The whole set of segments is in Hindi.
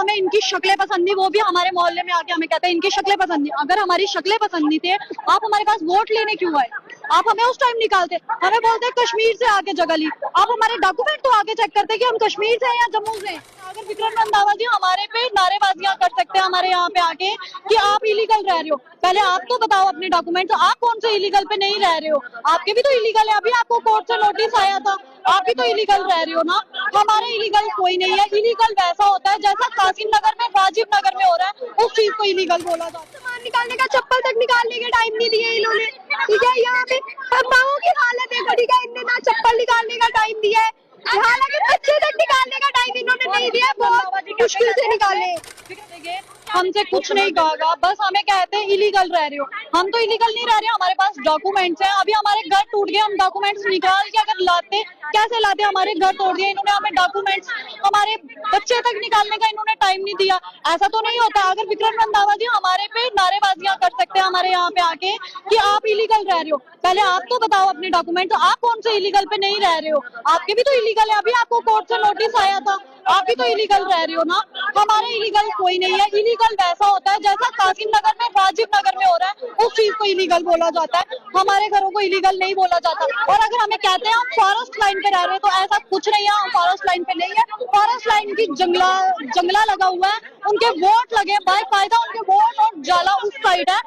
हमें इनकी शक्लें पसंद नहीं, वो भी हमारे मोहल्ले में आके हमें कहते हैं इनकी शक्लें पसंद नहीं। अगर हमारी शक्लें पसंद नहीं थे, आप हमारे पास वोट लेने क्यों आए? आप हमें उस टाइम निकालते, हमें बोलते कश्मीर से आके जगह ली। आप हमारे डॉक्यूमेंट तो आगे चेक करते कि हम कश्मीर से हैं या जम्मू से। अगर विक्रम रंधावा जी हमारे पे नारेबाजियां कर सकते हैं हमारे यहाँ पे आके कि आप इलीगल रह रहे हो, पहले आप तो बताओ अपने डॉक्यूमेंट, आप कौन से इलीगल पे नहीं रह रहे हो? आपके भी तो इलीगल है, अभी आपको कोर्ट से नोटिस आया था, आप भी तो इलीगल रह रहे हो ना। हमारे इलीगल कोई नहीं है। इलीगल वैसा होता है जैसा कासिम नगर में, राजीव नगर में हो रहा है, उस चीज को इलीगल बोला जाता है। सामान निकालने का, चप्पल तक निकालने के टाइम नहीं दिए इन्होंने, ठीक है। यहाँ पे माओ की हालत देखो, ठीक है, इनने ना चप्पल निकालने का टाइम दिया है, हालांकि बच्चे तक निकालने का टाइम इन्होंने नहीं दिया, बहुत मुश्किल से निकाले। हमसे कुछ नहीं कहा, बस हमें कहते हैं इलीगल रह रहे हो। हम तो इलीगल नहीं रह रहे, हमारे पास डॉक्यूमेंट्स हैं। अभी हमारे घर टूट गए, हम डॉक्यूमेंट्स निकाल के अगर लाते, कैसे लाते? हमारे घर तोड़ दिए इन्होंने, हमें डॉक्यूमेंट्स, हमारे बच्चे तक निकालने का इन्होंने टाइम नहीं दिया। ऐसा तो नहीं होता। अगर विक्रम रंधावा जी हमारे पे नारेबाजियां कर सकते हैं हमारे यहाँ पे आके कि आप इलीगल रह रहे हो, पहले आप तो बताओ अपने डॉक्यूमेंट, तो आप कौन से इलीगल पे नहीं रह रहे हो? आपके भी तो इलीगल है, अभी आपको कोर्ट से नोटिस आया था, आप भी तो इलीगल रह रहे हो ना। हमारे इलीगल कोई नहीं है। इलीगल वैसा होता है जैसा कासिम नगर में, राजीव नगर में हो रहा है, उस चीज को इलीगल बोला जाता है। हमारे घरों को इलीगल नहीं बोला जाता। और अगर हमें कहते हैं हम फॉरेस्ट लाइन पे रह रहे हैं, तो ऐसा कुछ नहीं है, हम फॉरेस्ट लाइन पे नहीं है। फॉरेस्ट लाइन की जंगला लगा हुआ है, उनके वोट लगे, बाकायदा उनके वोट और जाला उस साइड है,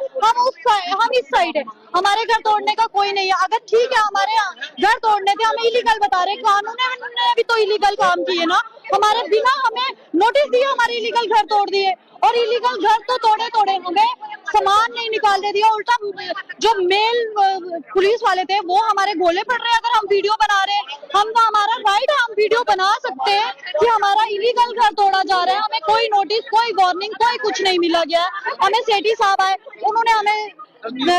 हम इस साइड है। हमारे घर तोड़ने का कोई नहीं है। अगर ठीक है हमारे घर तोड़ने थे, हमें इलीगल बता रहे, कानून ने भी तो इलीगल काम किए ना। हमारे बिना हमें नोटिस दिए हमारे इलीगल घर तोड़ दिए, और इलीगल घर तो तोड़े हमें सामान नहीं निकालने दिया, उल्टा जो मेल पुलिस वाले थे वो हमारे गोले पड़ रहे हैं। अगर हम वीडियो बना रहे हैं, हम तो, हमारा राइट है, हम वीडियो बना सकते हैं कि हमारा इलीगल घर तोड़ा जा रहा है। हमें कोई नोटिस, कोई वार्निंग, कोई कुछ नहीं मिला गया। हमें सेठी साहब आए, उन्होंने हमें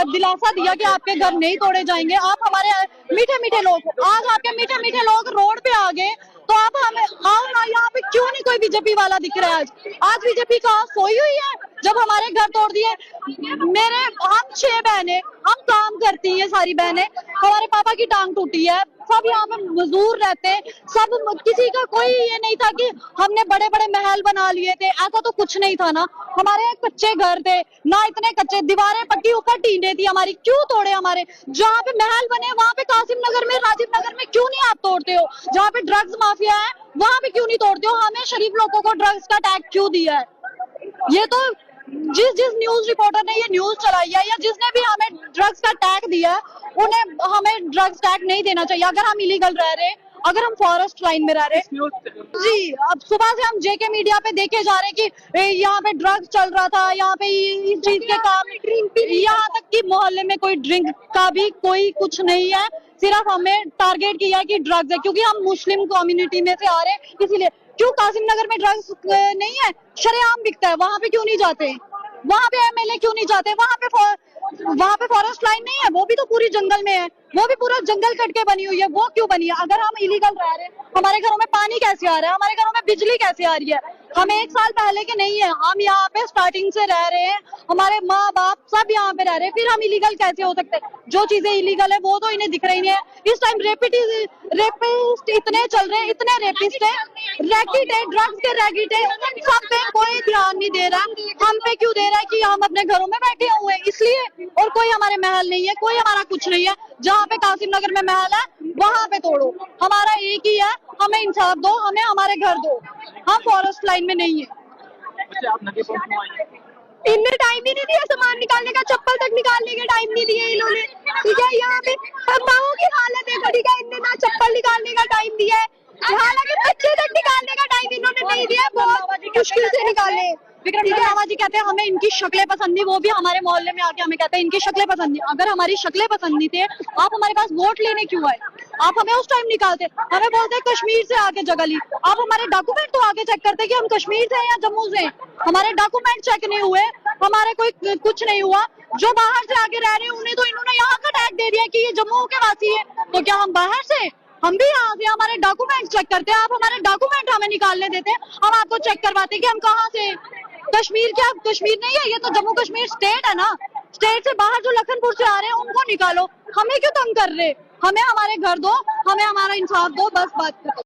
दिलासा दिया कि आपके घर नहीं तोड़े जाएंगे। आप हमारे मीठे मीठे लोग, आज आपके मीठे मीठे लोग रोड पे आ गए, तो आप हमें आओ ना, यहाँ पे क्यों नहीं कोई बीजेपी वाला दिख रहा है? आज बीजेपी कहाँ सोई हुई है जब हमारे घर तोड़ दिए? हम 6 बहनें, हम काम करती हैं सारी बहनें, हमारे पापा की टांग टूटी है, सब यहाँ पे मजदूर रहते हैं, सब, किसी का कोई ये नहीं था कि हमने बड़े बड़े महल बना लिए थे, ऐसा तो कुछ नहीं था ना। हमारे कच्चे घर थे ना, इतने कच्चे, दीवारें पक्की, ऊपर टीने थी हमारी, क्यों तोड़े? हमारे जहाँ पे महल बने वहाँ पे कासिम नगर में, राजीव नगर में क्यों नहीं आप तोड़ते हो? जहाँ पे ड्रग्स माफिया है वहाँ पे क्यों नहीं तोड़ते हो? हमें शरीफ लोगों को ड्रग्स का टैग क्यों दिया है? ये तो जिस न्यूज रिपोर्टर ने ये न्यूज चलाई है, या जिसने भी हमें ड्रग्स का टैग दिया, उन्हें हमें ड्रग्स टैग नहीं देना चाहिए। अगर हम इलीगल रह रहे, अगर हम फॉरेस्ट लाइन में रह रहे जी, अब सुबह से हम जेके मीडिया पे देखे जा रहे कि यहाँ पे ड्रग्स चल रहा था, यहाँ पे इस चीज के काम, यहाँ तक कि मोहल्ले में कोई ड्रिंक का भी कोई कुछ नहीं है, सिर्फ हमें टारगेट किया कि ड्रग्स है, क्योंकि हम मुस्लिम कम्युनिटी में से आ रहे हैं, इसीलिए। क्यों कासिम नगर में ड्रग्स नहीं है? शरेआम बिकता है, वहाँ पे क्यों नहीं जाते? वहाँ पे एमएलए क्यों नहीं जाते? वहाँ पे फॉरेस्ट लाइन नहीं है, वो भी तो पूरी जंगल में है, वो भी पूरा जंगल कट के बनी हुई है, वो क्यों बनी है? अगर हम इलीगल रह रहे हैं, हमारे घरों में पानी कैसे आ रहा है? हमारे घरों में बिजली कैसे आ रही है? हम 1 साल पहले के नहीं है, हम यहाँ पे स्टार्टिंग से रह रहे हैं, हमारे माँ बाप सब यहाँ पे रह रहे हैं, फिर हम इलीगल कैसे हो सकते हैं? जो चीजें इलीगल है वो तो इन्हें दिख रही नहीं है। इस टाइम रेपिस्ट इतने चल रहे हैं, इतने रेपिस्ट है, रैकेट है, ड्रग्स के रैकेट है, सब पे कोई ध्यान नहीं दे रहा। हम पे क्यों दे रहा है? कि हम अपने घरों में बैठे हुए हैं इसलिए, और कोई हमारे महल नहीं है, कोई हमारा कुछ नहीं है। जहाँ पे कासिम नगर में महल है वहाँ पे तोड़ो, हमारा एक ही है, हमें इंसाफ दो, हमें हमारे घर दो, हम फॉरेस्ट लाइन में नहीं है। इनने टाइम ही नहीं दिया सामान निकालने का, चप्पल तक निकालने के टाइम नहीं दिए इन्होंने, ठीक है। यहाँ पे माओ की हालत देखो, ठीक है, इनने ना चप्पल निकालने का टाइम दिया है, हालांकि बच्चे तक निकालने का टाइम इन्होंने नहीं दिया, बहुत मुश्किल से निकाले। विक्रम रंधावा जी कहते हैं हमें इनकी शक्लें पसंद नहीं, वो भी हमारे मोहल्ले में आके हमें कहते हैं इनकी शक्लें पसंद नहीं। अगर हमारी शक्लें पसंद नहीं थे, आप हमारे पास वोट लेने क्यों आए? आप हमें उस टाइम निकालते, हमें बोलते कश्मीर से आके जगह ली। आप हमारे डॉक्यूमेंट तो आगे चेक करते कि हम कश्मीर से हैं या जम्मू से हैं। हमारे डॉक्यूमेंट चेक नहीं हुए, हमारे कोई कुछ नहीं हुआ। जो बाहर से आके रह रहे हैं उन्हें तो इन्होंने यहाँ का टैग दे दिया कि ये जम्मू के वासी है, तो क्या हम बाहर से? हम भी यहाँ से हमारे डॉक्यूमेंट चेक करते हैं, आप हमारे डॉक्यूमेंट हमें निकालने देते हैं, हम आपको चेक करवाते कि हम कहाँ से। कश्मीर क्या कश्मीर नहीं है, ये तो जम्मू कश्मीर स्टेट है ना। स्टेट से बाहर जो लखनपुर से आ रहे हैं उनको निकालो, हमें क्यों तंग कर रहे? हमें हमारे घर दो, हमें हमारा इंसाफ दो, बस बात।